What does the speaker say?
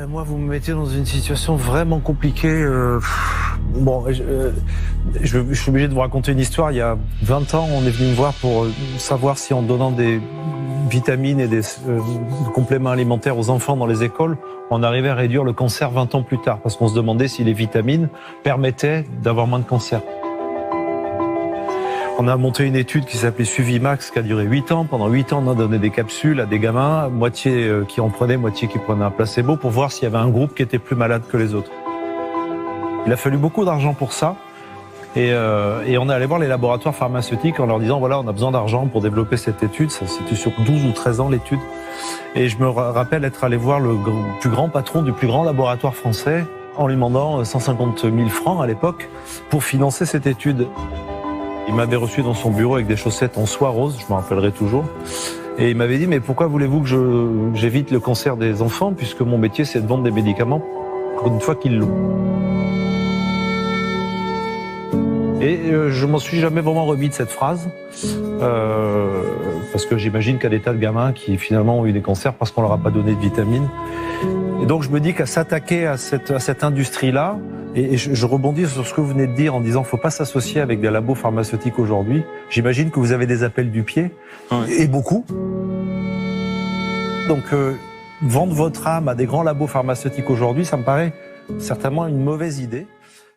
Moi, vous me mettez dans une situation vraiment compliquée. Bon, je suis obligé de vous raconter une histoire. Il y a 20 ans, on est venu me voir pour savoir si en donnant des vitamines et des compléments alimentaires aux enfants dans les écoles, on arrivait à réduire le cancer 20 ans plus tard. Parce qu'on se demandait si les vitamines permettaient d'avoir moins de cancer. On a monté une étude qui s'appelait Suivimax, qui a duré 8 ans. Pendant 8 ans, on a donné des capsules à des gamins, moitié qui en prenaient, moitié qui prenaient un placebo, pour voir s'il y avait un groupe qui était plus malade que les autres. Il a fallu beaucoup d'argent pour ça. Et on est allé voir les laboratoires pharmaceutiques en leur disant, voilà, on a besoin d'argent pour développer cette étude. Ça, c'était sur 12 ou 13 ans, l'étude. Et je me rappelle être allé voir le plus grand patron du plus grand laboratoire français en lui demandant 150 000 francs à l'époque pour financer cette étude. Il m'avait reçu dans son bureau avec des chaussettes en soie rose, je me rappellerai toujours. Et il m'avait dit, mais pourquoi voulez-vous que j'évite le cancer des enfants, puisque mon métier, c'est de vendre des médicaments une fois qu'ils l'ont. Et je m'en suis jamais vraiment remis de cette phrase, parce que j'imagine qu'il y a des tas de gamins qui finalement ont eu des cancers parce qu'on leur a pas donné de vitamines. Et donc je me dis qu'à s'attaquer à cette industrie-là, et je rebondis sur ce que vous venez de dire en disant faut pas s'associer avec des labos pharmaceutiques aujourd'hui. J'imagine que vous avez des appels du pied, et beaucoup. Donc vendre votre âme à des grands labos pharmaceutiques aujourd'hui, ça me paraît certainement une mauvaise idée.